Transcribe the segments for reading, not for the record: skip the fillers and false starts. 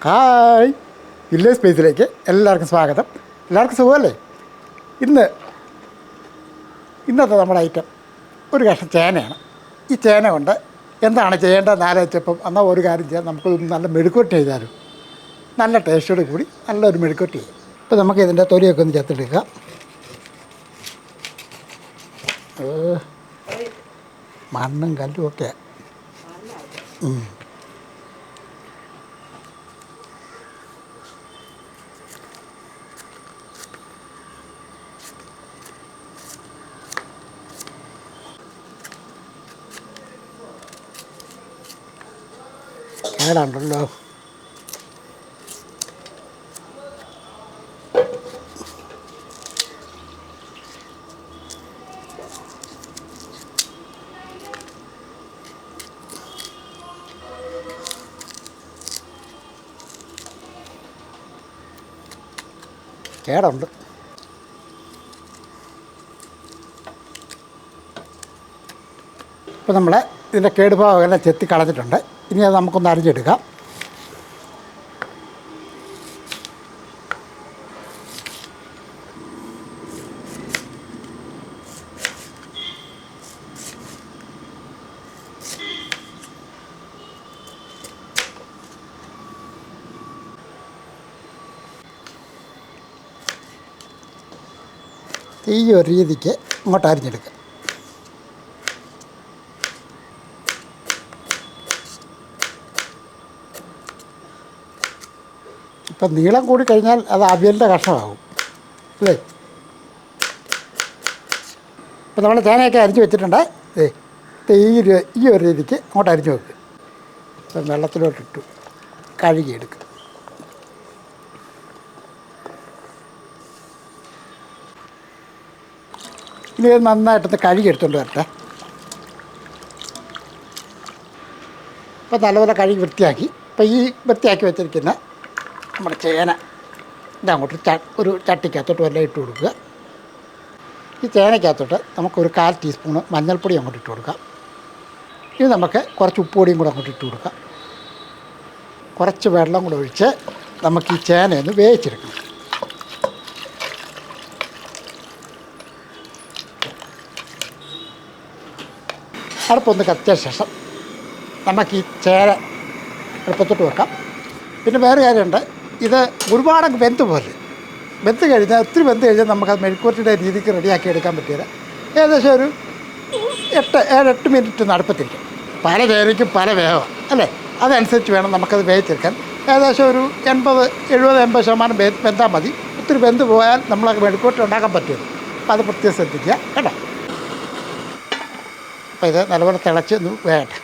Hi, village സ്പേസിലേക്ക് എല്ലാവർക്കും സ്വാഗതം. എല്ലാവർക്കും സുഖമല്ലേ? ഇന്നത്തെ നമ്മുടെ ഐറ്റം ഒരു കഷ്ണം ചേനയാണ്. ഈ ചേന കൊണ്ട് എന്താണ് ചെയ്യേണ്ടതെന്ന് ആലോചിച്ചപ്പം എന്നാൽ ഒരു കാര്യം ചെയ്യാം, നമുക്ക് നല്ല മെഴുക്കുവരട്ടി ചെയ്താലും നല്ല ടേസ്റ്റോട് കൂടി നല്ലൊരു മെഴുക്കുവരട്ടി ചെയ്യും. ഇപ്പോൾ നമുക്ക് ഇതിൻ്റെ തൊലിയൊക്കെ ഒന്ന് ചേർത്തെടുക്കുക. മണ്ണും കല്ലും ഒക്കെ കേടാണ്ടല്ലോ. കേടുണ്ട്. ഇപ്പോൾ നമ്മൾ ഇതിൻ്റെ കേടുഭാഗമെല്ലാം ചെത്തി കളഞ്ഞിട്ടുണ്ട്. ഇനി അത് നമുക്കൊന്ന് അരിഞ്ഞെടുക്കാം. ഈ ഒരു രീതിക്ക് ഇങ്ങോട്ട് അരിഞ്ഞെടുക്കുക. ഇപ്പം നീളം കൂടി കഴിഞ്ഞാൽ അത് അവിയലിൻ്റെ കഷ്ണമാകും അല്ലേ? ഇപ്പം നമ്മൾ ചേനയൊക്കെ അരിഞ്ഞ് വെച്ചിട്ടുണ്ട്. ഈ ഒരു രീതിക്ക് അങ്ങോട്ട് അരിഞ്ഞ് വെക്കുക. ഇപ്പം വെള്ളത്തിലോട്ടിട്ടു കഴുകിയെടുക്കുക. ഇനി ഇത് നന്നായിട്ടൊന്ന് കഴുകിയെടുത്തുകൊണ്ട് വരട്ടെ. ഇപ്പോൾ നല്ലപോലെ കഴുകി വൃത്തിയാക്കി. ഇപ്പോൾ ഈ വൃത്തിയാക്കി വെച്ചിരിക്കുന്ന നമ്മുടെ ചേന ഇതങ്ങോട്ട് ഒരു ചട്ടിക്കകത്തോട്ട് വല്ല ഇട്ട് കൊടുക്കുക. ഈ ചേനയ്ക്കകത്തോട്ട് നമുക്കൊരു 1/4 ടീസ്പൂണ് മഞ്ഞൾപ്പൊടി അങ്ങോട്ട് ഇട്ട് കൊടുക്കാം. ഇനി നമുക്ക് കുറച്ച് ഉപ്പുപൊടിയും കൂടെ അങ്ങോട്ട് ഇട്ട് കൊടുക്കാം. കുറച്ച് വെള്ളം കൂടെ ഒഴിച്ച് നമുക്ക് ഈ ചേനയൊന്ന് വേവിച്ചെടുക്കണം. അടുപ്പൊന്ന് കത്തിയ ശേഷം നമുക്ക് ഈ ചേന അടുപ്പത്തോട്ട് വെക്കാം. പിന്നെ വേറെ കാര്യമുണ്ട്, ഇത് ഒരുപാടങ്ങ് വെന്ത് കഴിഞ്ഞാൽ ഒത്തിരി വെന്ത് കഴിഞ്ഞാൽ നമുക്കത് മെഴുക്കുവരട്ടിയുടെ രീതിക്ക് റെഡിയാക്കി എടുക്കാൻ പറ്റിയത്. ഏകദേശം ഒരു 7-8 മിനിറ്റ് ഒന്ന് അടുപ്പത്തിരിക്കും. പല ചേനയ്ക്കും പല വേവാണ് അല്ലേ? അതനുസരിച്ച് വേണം നമുക്കത് വേവിച്ചെടുക്കാൻ. ഏകദേശം ഒരു 70-80% വെന്താൽ മതി. ഒത്തിരി വെന്ത് പോയാൽ നമ്മളത് മെഴുക്കുവരട്ടി ഉണ്ടാക്കാൻ പറ്റുമല്ലോ. അപ്പോൾ അത് പ്രത്യേകം ശ്രദ്ധിക്കുക കേട്ടോ. അപ്പോൾ ഇത് നല്ലപോലെ തിളച്ച് വേകട്ടെ.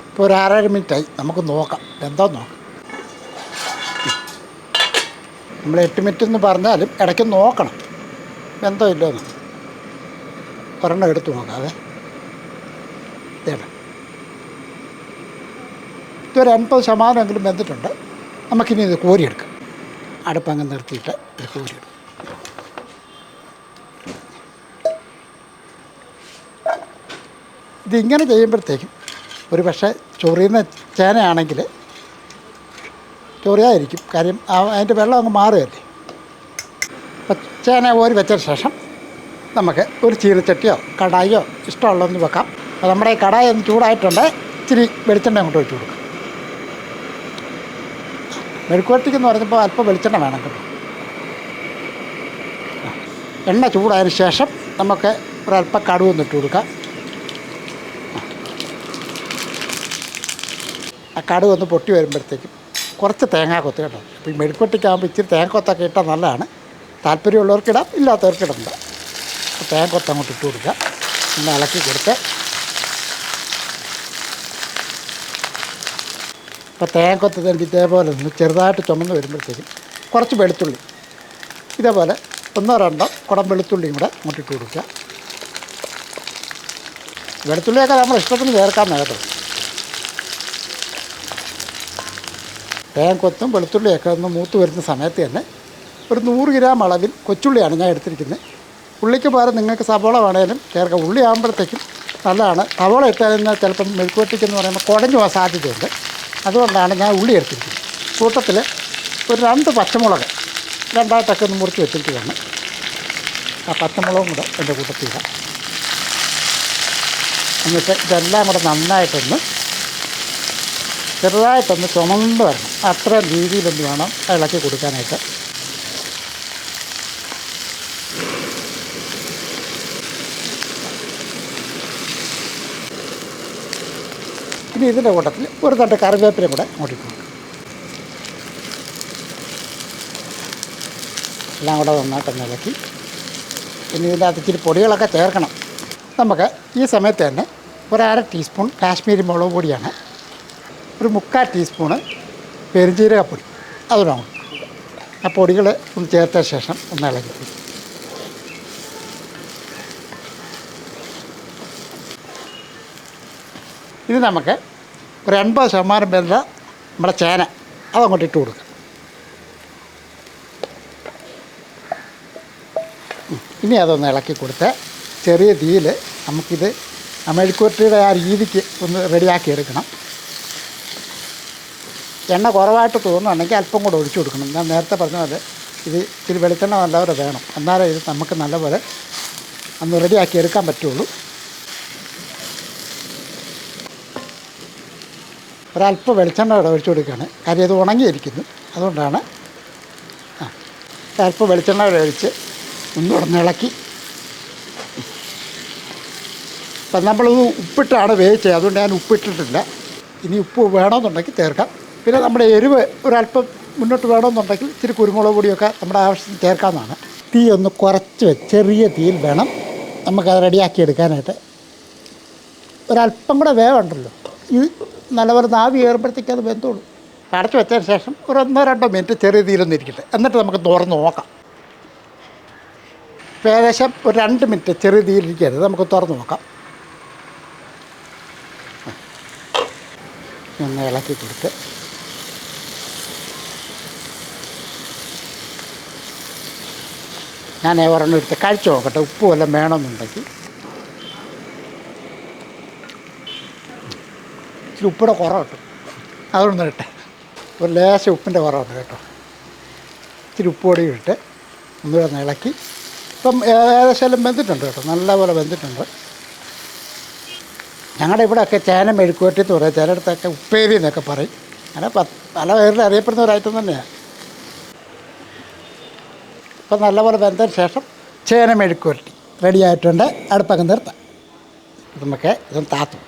ഇപ്പോൾ ഒരു 6-7 മിനിറ്റായി. നമുക്ക് നോക്കാം എന്തോ നോക്കാം. നമ്മൾ 8 മിനിറ്റ് എന്ന് പറഞ്ഞാലും ഇടയ്ക്ക് നോക്കണം എന്തോ ഇല്ലോന്ന്. ഒരെണ്ണം എടുത്ത് നോക്കാതെ ഇതേണ്ട. ഇതൊരു 80% വെന്തിട്ടുണ്ട്. നമുക്കിനി ഇത് കോരിയെടുക്കാം. അടുപ്പങ്ങ് നിർത്തിയിട്ട് ഇത് കോരിയെടുക്കാം. ഇതിങ്ങനെ ചെയ്യുമ്പോഴത്തേക്കും ഒരു പക്ഷേ ചൊറിയുന്ന ചേനയാണെങ്കിൽ ചൊറിയായിരിക്കും. കാര്യം അതിൻ്റെ വെള്ളം അങ്ങ് മാറുകയല്ലേ. അപ്പം ചേന ഓരി വെച്ചതിന് ശേഷം നമുക്ക് ഒരു ചീനച്ചട്ടിയോ കടായിയോ ഇഷ്ടമുള്ളതൊന്ന് വെക്കാം. അപ്പോൾ നമ്മുടെ ഈ കടായി ഒന്ന് ചൂടായിട്ടുണ്ട്. ഇച്ചിരി വെളിച്ചെണ്ണ അങ്ങോട്ട് ഒഴിച്ച് കൊടുക്കാം. മെഴുക്കുവരട്ടിക്കെന്ന് പറഞ്ഞപ്പോൾ അല്പം വെളിച്ചെണ്ണ വേണം കേട്ടോ. എണ്ണ ചൂടായതിന് ശേഷം നമുക്ക് ഒരല്പം കടുവൊന്ന് ഇട്ട് കൊടുക്കാം. ആ കടുക് ഒന്ന് പൊട്ടി വരുമ്പോഴത്തേക്കും കുറച്ച് തേങ്ങാക്കൊത്ത് കേട്ടോ. അപ്പോൾ ഈ മെഴുക്കുവരട്ടിക്കാകുമ്പോൾ ഇച്ചിരി തേങ്ങക്കൊത്തൊക്കെ ഇട്ടാൽ നല്ലതാണ്. താല്പര്യമുള്ളവർക്കിടാം, ഇല്ലാത്തവർക്കിടണ്ട. അപ്പോൾ തേങ്ങക്കൊത്ത് അങ്ങോട്ട് ഇട്ട് കൊടുക്കുക. ഒന്ന് ഇളക്കി കൊടുത്ത് അപ്പോൾ തേങ്ങക്കൊത്ത് തന്നെ ഇതേപോലെ ഒന്ന് ചെറുതായിട്ട് ചുമന്ന് വരുമ്പോഴത്തേക്കും കുറച്ച് വെളുത്തുള്ളി ഇതേപോലെ 1-2 കുടം വെളുത്തുള്ളിയും കൂടെ അങ്ങോട്ട് ഇട്ട് കൊടുക്കുക. വെളുത്തുള്ളിയൊക്കെ നമ്മൾ ഇഷ്ടത്തിന് ചേർക്കാൻ കേട്ടോ. തേങ്ങക്കൊത്തും വെളുത്തുള്ളിയൊക്കെ ഒന്ന് മൂത്ത് വരുന്ന സമയത്ത് തന്നെ ഒരു 100 ഗ്രാം അളവിൽ കൊച്ചുള്ളിയാണ് ഞാൻ എടുത്തിരിക്കുന്നത്. ഉള്ളിക്ക് പകരം നിങ്ങൾക്ക് സവോള വേണേലും ചേർക്കാം. ഉള്ളി ആകുമ്പോഴത്തേക്കും നല്ലതാണ്. സവോള ഇട്ട് കഴിഞ്ഞാൽ ചിലപ്പം മെഴുക്കുവരട്ടിക്കെന്ന് പറയുമ്പോൾ കുടഞ്ഞു പോകാൻ സാധ്യതയുണ്ട്. അതുകൊണ്ടാണ് ഞാൻ ഉള്ളി എടുത്തിരിക്കുന്നത്. കൂട്ടത്തിൽ ഒരു 2 പച്ചമുളക് രണ്ടായിട്ടൊക്കെ ഒന്ന് മുറിച്ച് വെച്ചിരിക്കുകയാണ്. ആ പച്ചമുളകും കൂടെ എൻ്റെ കൂട്ടത്തിലിടാം. എന്നിട്ട് ഇതെല്ലാം കൂടെ നന്നായിട്ടൊന്ന് ചെറുതായിട്ടൊന്ന് ചുമന്ന് വരണം. അത്രയും രീതിയിലൊന്ന് വേണം ഇളക്കി കൊടുക്കാനായിട്ട്. ഇനി ഇതിൻ്റെ കൂട്ടത്തിൽ ഒരു തണ്ട് കറിവേപ്പിലയും കൂടെ മൂട്ടിക്കൊടുക്കും. എല്ലാം കൂടെ നന്നായിട്ടൊന്ന് ഇളക്കി. ഇനി ഇതിൻ്റെ അകത്ത് ഇച്ചിരി പൊടികളൊക്കെ ചേർക്കണം. നമുക്ക് ഈ സമയത്ത് തന്നെ ഒരു 1/2 ടീസ്പൂൺ കാശ്മീരി മുളക് പൊടിയാണ്, ഒരു 3/4 ടീസ്പൂണ് പെരുംജീരകപ്പൊടി അതുകൊണ്ടാണ്. ആ പൊടികൾ ഒന്ന് ചേർത്ത ശേഷം ഒന്ന് ഇളക്കി. ഇത് നമുക്ക് ഒരു 80% വരുന്ന നമ്മുടെ ചേന അതങ്ങോട്ട് ഇട്ട് കൊടുക്കുക. ഇനി അതൊന്ന് ഇളക്കി കൊടുത്ത് ചെറിയ തീയിൽ നമുക്കിത് മെഴുക്കുവരട്ടിയുടെ ആ രീതിക്ക് ഒന്ന് റെഡിയാക്കി എടുക്കണം. എണ്ണ കുറവായിട്ട് തോന്നുകയാണെങ്കിൽ അല്പം കൂടെ ഒഴിച്ചു കൊടുക്കണം. ഞാൻ നേരത്തെ പറഞ്ഞ പോലെ ഇത് ഇത്തിരി വെളിച്ചെണ്ണ നല്ലപോലെ വേണം, എന്നാലേ ഇത് നമുക്ക് നല്ലപോലെ ഒന്ന് റെഡിയാക്കി എടുക്കാൻ പറ്റുള്ളൂ. ഒരല്പം വെളിച്ചെണ്ണ ഇവിടെ ഒഴിച്ചു കൊടുക്കുകയാണ്, കാര്യം ഇത് ഉണങ്ങിയിരിക്കുന്നു. അതുകൊണ്ടാണ് അല്പം വെളിച്ചെണ്ണ ഇവിടെ ഒഴിച്ച് ഒന്നുകൂടെ ഇളക്കി. അപ്പം നമ്മളിത് ഉപ്പിട്ടാണ് വേവിച്ചത്, അതുകൊണ്ട് ഞാൻ ഉപ്പിട്ടിട്ടില്ല. ഇനി ഉപ്പ് വേണമെന്നുണ്ടെങ്കിൽ ചേർക്കാം. പിന്നെ നമ്മുടെ എരിവ് ഒരല്പം മുന്നോട്ട് വേണമെന്നുണ്ടെങ്കിൽ ഇത്തിരി കുരുമുളക് പൊടിയൊക്കെ നമ്മുടെ ആവശ്യത്തിന് ചേർക്കാവുന്നതാണ്. തീ ഒന്ന് കുറച്ച് ചെറിയ തീയിൽ വേണം നമുക്കത് റെഡിയാക്കി എടുക്കാനായിട്ട്. ഒരല്പം കൂടെ വേവുണ്ടല്ലോ, ഇത് നല്ലപോലെ നാവി കയറുമ്പോഴത്തേക്ക് അത് വെന്തോളൂ. അടച്ച് വെച്ചതിന് ശേഷം ഒരു 1-2 മിനിറ്റ് ചെറിയ തീയിലൊന്നും ഇരിക്കട്ടെ, എന്നിട്ട് നമുക്ക് തുറന്ന് നോക്കാം. ഏകദേശം ഒരു 2 മിനിറ്റ് ചെറിയ തീയിലിരിക്കരുത്, നമുക്ക് തുറന്ന് നോക്കാം. ഒന്ന് ഇളക്കി കൊടുത്ത് ഞാൻ ഒരെണ്ണം എടുത്ത് കഴിച്ച് നോക്കട്ടെ, ഉപ്പ് വല്ലതും വേണമെന്നുണ്ടെങ്കിൽ. ഇച്ചിരി ഉപ്പിടെ കുറവ് കിട്ടും, അതൊന്നും ഇട്ടെ. ഒരു ലേശം ഉപ്പിൻ്റെ കുറവുണ്ട് കേട്ടോ. ഇച്ചിരി ഉപ്പ് പൊടി ഇട്ട് ഒന്നുകൂടെ ഇളക്കി. ഇപ്പം ഏകദേശം എല്ലാം വെന്തിട്ടുണ്ട് കേട്ടോ, നല്ലപോലെ വെന്തിട്ടുണ്ട്. ഞങ്ങളുടെ ഇവിടെയൊക്കെ ചേന മെഴുക്കുവരട്ടി എന്ന് പറയും, ചിലയിടത്തൊക്കെ ഉപ്പേരി എന്നൊക്കെ പറയും. അങ്ങനെ പല പേരിൽ അറിയപ്പെടുന്ന ഒരു ഐറ്റം തന്നെയാണ്. ഇപ്പം നല്ലപോലെ വെന്തതിന് ശേഷം ചേന മെഴുക്കുവരട്ടി റെഡി ആയിട്ടുണ്ട്. അടുപ്പൊക്കെ നിർത്താം. നമുക്ക് ഇതൊന്ന് താത്ത് വെക്കാം.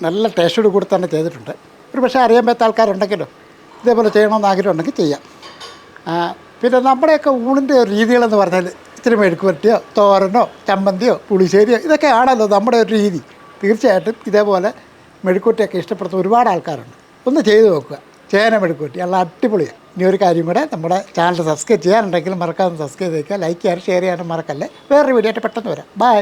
നല്ല ടേസ്റ്റോട് കൂടി തന്നെ ചെയ്തിട്ടുണ്ട്. ഒരു പക്ഷേ അറിയാൻ പറ്റാത്ത ആൾക്കാരുണ്ടെങ്കിലോ ഇതേപോലെ ചെയ്യണമെന്ന് ആഗ്രഹം ഉണ്ടെങ്കിൽ ചെയ്യാം. പിന്നെ നമ്മുടെയൊക്കെ ഊണിൻ്റെ രീതികളെന്ന് പറഞ്ഞാൽ ഇത്തിരി മെഴുക്കുവരട്ടിയോ തോരനോ ചമ്മന്തിയോ പുളിശ്ശേരിയോ ഇതൊക്കെ ആണല്ലോ നമ്മുടെ ഒരു രീതി. തീർച്ചയായിട്ടും ഇതേപോലെ മെഴുക്കുവരട്ടിയൊക്കെ ഇഷ്ടപ്പെടുന്ന ഒരുപാട് ആൾക്കാരുണ്ട്. ഒന്ന് ചെയ്ത് നോക്കുക. ചേന മെഴുക്കുവരട്ടി നല്ല അടിപൊളിയാണ്. ഇനി ഒരു കാര്യം കൂടെ, നമ്മുടെ ചാനൽ സബ്സ്ക്രൈബ് ചെയ്യാനുണ്ടെങ്കിലും മറക്കാതെ സബ്സ്ക്രൈബ് ചെയ്യുക, ലൈക്ക് ചെയ്യാനും ഷെയർ ചെയ്യാനും മറക്കല്ലേ. വേറൊരു വീഡിയോ ആയിട്ട് പെട്ടെന്ന് വരാം. ബൈ.